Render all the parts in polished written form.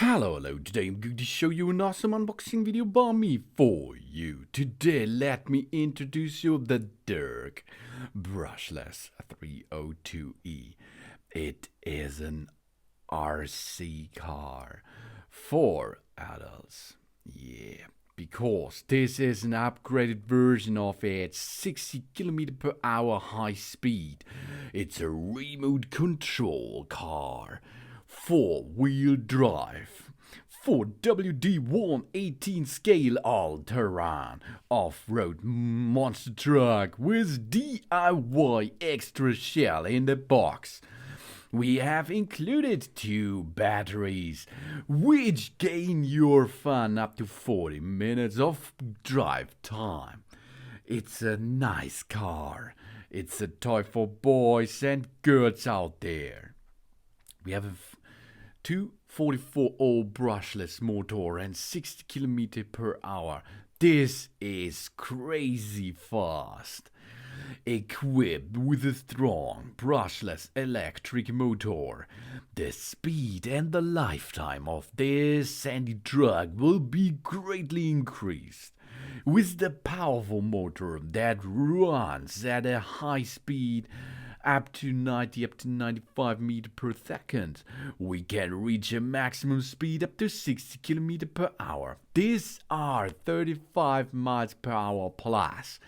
Hello, today I'm going to show you an awesome unboxing video by me for you. Today let me introduce you the DEERC Brushless 302E. It is an RC car for adults. Yeah, because this is an upgraded version of its 60 km/h high speed. It's a remote control car. 4-wheel drive, 4WD-118 scale all-terrain off-road monster truck with DIY extra shell in the box. We have included 2 batteries, which gain your fun up to 40 minutes of drive time. It's a nice car. It's a toy for boys and girls out there. We have a 244 brushless motor and 60 km/h. This is crazy fast. Equipped with a strong brushless electric motor, the speed and the lifetime of this handy truck will be greatly increased. With the powerful motor that runs at a high speed up to 95 meters per second, we can reach a maximum speed up to 60 km/h. These are 35 miles per hour plus.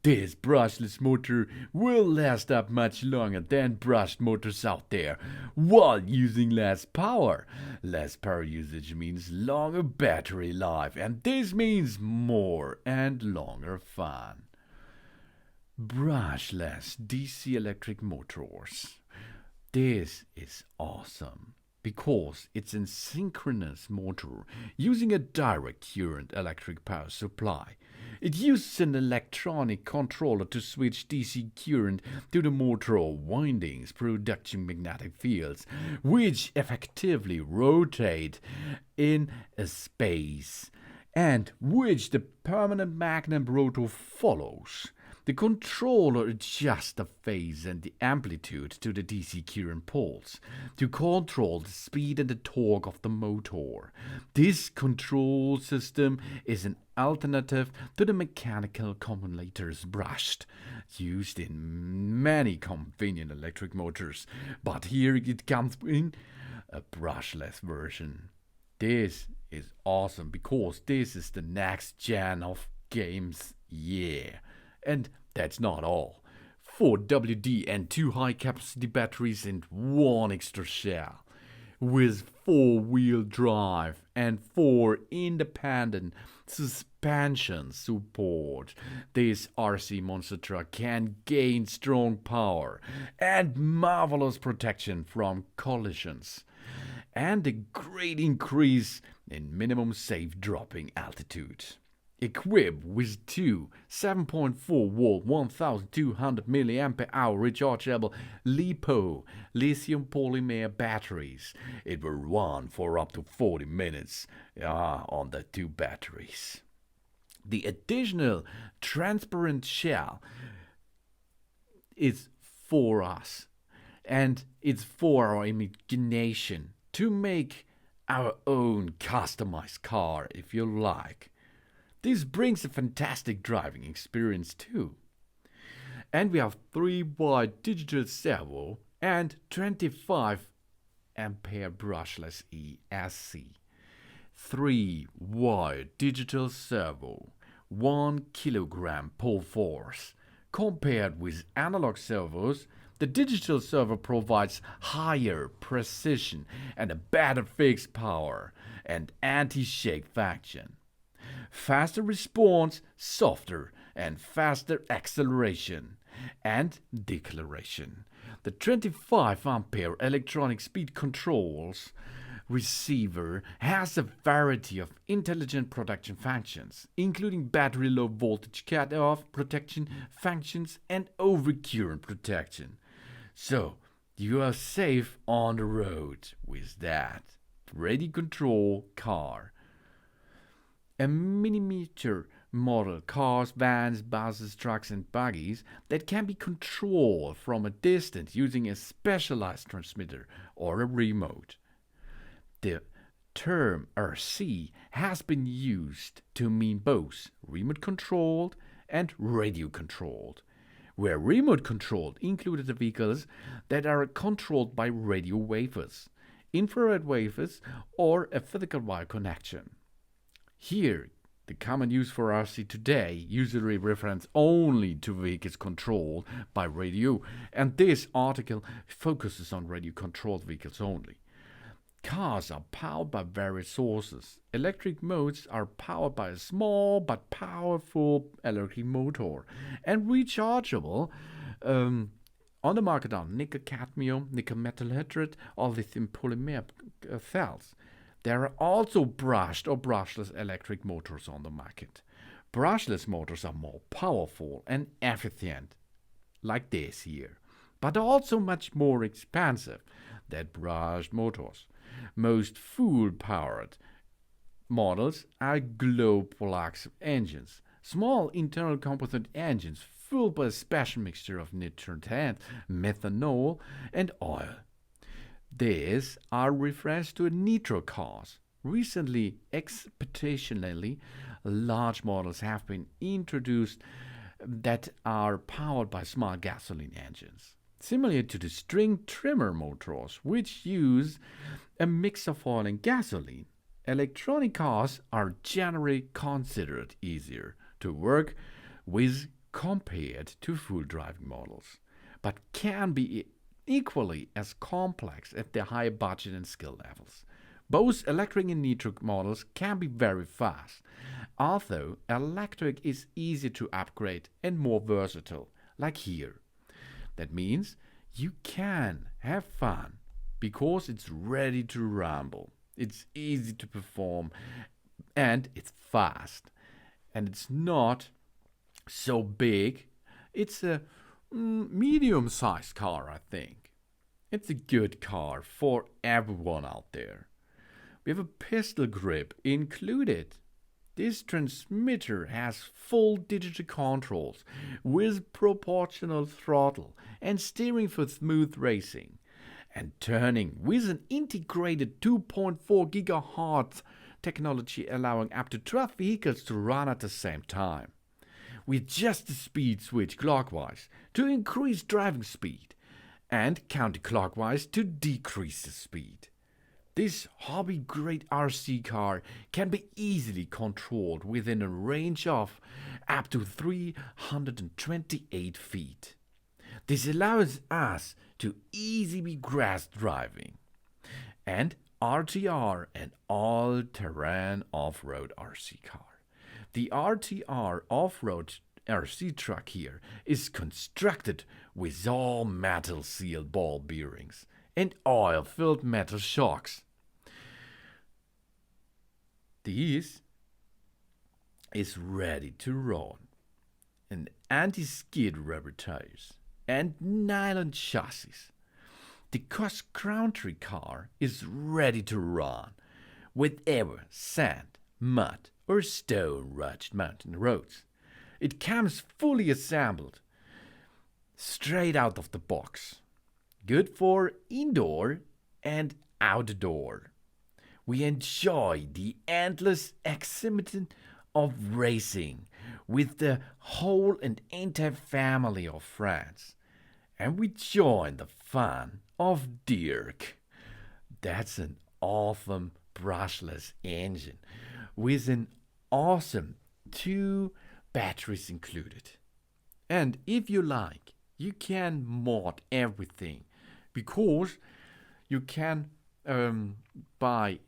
This brushless motor will last up much longer than brushed motors out there, while using less power. Less power usage means longer battery life, and this means more and longer fun. Brushless DC electric motors. This is awesome because it's a synchronous motor using a direct current electric power supply. It uses an electronic controller to switch DC current to the motor windings, producing magnetic fields, which effectively rotate in a space, and which the permanent magnet rotor follows. The controller adjusts the phase and the amplitude to the DC current pulse to control the speed and the torque of the motor. This control system is an alternative to the mechanical accumulators brushed, used in many convenient electric motors, but here it comes in a brushless version. This is awesome because this is the next gen of games, yeah. And that's not all. 4 WD and 2 high-capacity batteries and 1 extra shell. With 4-wheel drive and 4 independent suspension support, this RC monster truck can gain strong power and marvelous protection from collisions, and a great increase in minimum safe dropping altitude. Equipped with 2 7.4-volt 1200 mAh rechargeable LiPo lithium polymer batteries. It will run for up to 40 minutes on the 2 batteries. The additional transparent shell is for us, and it's for our imagination to make our own customized car if you like. This brings a fantastic driving experience too. And we have 3-wide digital servo and 25 ampere brushless ESC. 3-wide digital servo, 1 kilogram pull force. Compared with analog servos, the digital servo provides higher precision and a better fixed power and anti-shake function. Faster response, softer and faster acceleration and deceleration. The 25 ampere electronic speed controls receiver has a variety of intelligent protection functions, including battery low voltage cut-off protection functions and overcurrent protection. So you are safe on the road with that ready control car. A miniature model cars, vans, buses, trucks and buggies that can be controlled from a distance using a specialized transmitter or a remote. The term RC has been used to mean both remote controlled and radio controlled, where remote controlled included the vehicles that are controlled by radio wafers, infrared wafers, or a physical wire connection. Here, the common use for RC today usually refers only to vehicles controlled by radio, and this article focuses on radio-controlled vehicles only. Cars are powered by various sources. Electric motors are powered by a small but powerful electric motor, and rechargeable. On the market are nickel cadmium, nickel metal hydride, or lithium polymer cells. There are also brushed or brushless electric motors on the market. Brushless motors are more powerful and efficient, like this here, but also much more expensive than brushed motors. Most fuel-powered models are glow-plug engines, small internal combustion engines fueled by a special mixture of nitrogen, methanol, and oil. These are referred to as nitro cars. Recently, expectationally, large models have been introduced that are powered by small gasoline engines, similar to the string trimmer motors, which use a mix of oil and gasoline. Electronic cars are generally considered easier to work with compared to full driving models, but can be equally as complex at the high budget and skill levels. Both electric and nitro models can be very fast, although electric is easier to upgrade and more versatile, like here. That means you can have fun because it's ready to rumble, it's easy to perform, and it's fast. And it's not so big. It's a medium-sized car, I think. It's a good car for everyone out there. We have a pistol grip included. This transmitter has full digital controls with proportional throttle and steering for smooth racing, and turning with an integrated 2.4 GHz technology allowing up to 12 vehicles to run at the same time. We adjust the speed switch clockwise to increase driving speed and counterclockwise to decrease the speed. This hobby-grade RC car can be easily controlled within a range of up to 328 feet. This allows us to easily grasp driving. And RTR, an all-terrain off-road RC car. The RTR off-road RC truck here is constructed with all metal sealed ball bearings and oil-filled metal shocks. This is ready to run. An anti-skid rubber tires and nylon chassis. The cross-country car is ready to run wherever sand, mud, or stone-rugged mountain roads. It comes fully assembled, straight out of the box. Good for indoor and outdoor. We enjoy the endless excitement of racing with the whole and entire family of friends. And we join the fun of DEERC. That's an awesome brushless engine with an awesome 2 batteries included. And if you like, you can mod everything because you can buy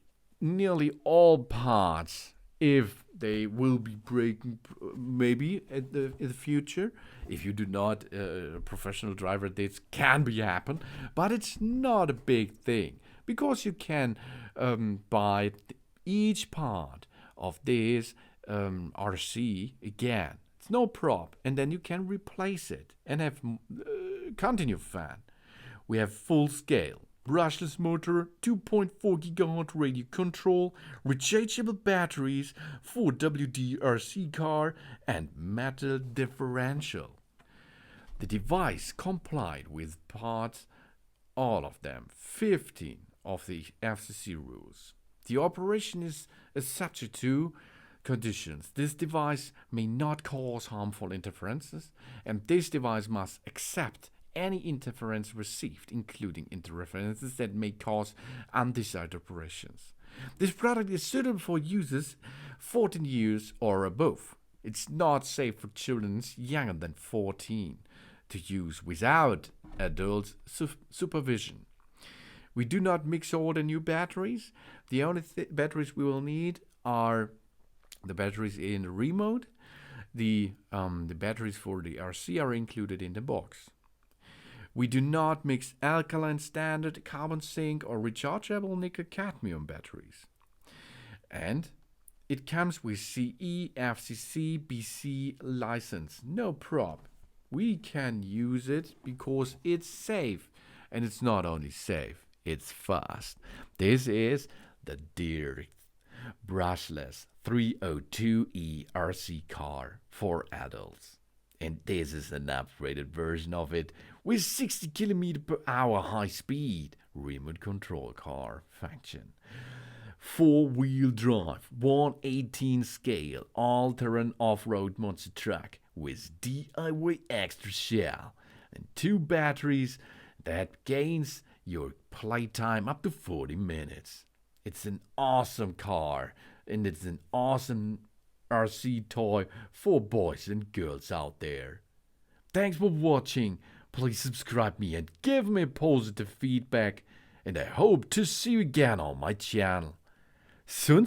nearly all parts if they will be breaking maybe in the future. If you do not a professional driver, this can be happen, but it's not a big thing because you can buy each part of this RC again. It's no problem, and then you can replace it and have continue fun. We have full scale brushless motor, 2.4 GHz radio control, rechargeable batteries, 4WD RC car, and metal differential. The device complied with parts, all of them, 15 of the FCC rules. The operation is subject to conditions. This device may not cause harmful interferences, and this device must accept any interference received, including interferences that may cause undesired operations. This product is suitable for users 14 years or above. It's not safe for children younger than 14 to use without adult supervision. We do not mix order new batteries. The only batteries we will need are the batteries in the remote. The batteries for the RC are included in the box. We do not mix alkaline standard, carbon zinc, or rechargeable nickel cadmium batteries. And it comes with CE, FCC, BC license. No prob. We can use it because it's safe. And it's not only safe, it's fast. This is the DEERC Brushless 302E RC car for adults. And this is an upgraded version of it with 60 km/h high speed remote control car function. 4-wheel drive, 1/18 scale, all-terrain off-road monster truck with DIY extra shell and 2 batteries that gains your playtime up to 40 minutes. It's an awesome car, and it's an awesome RC toy for boys and girls out there. Thanks for watching. Please subscribe me and give me positive feedback, and I hope to see you again on my channel. Soon.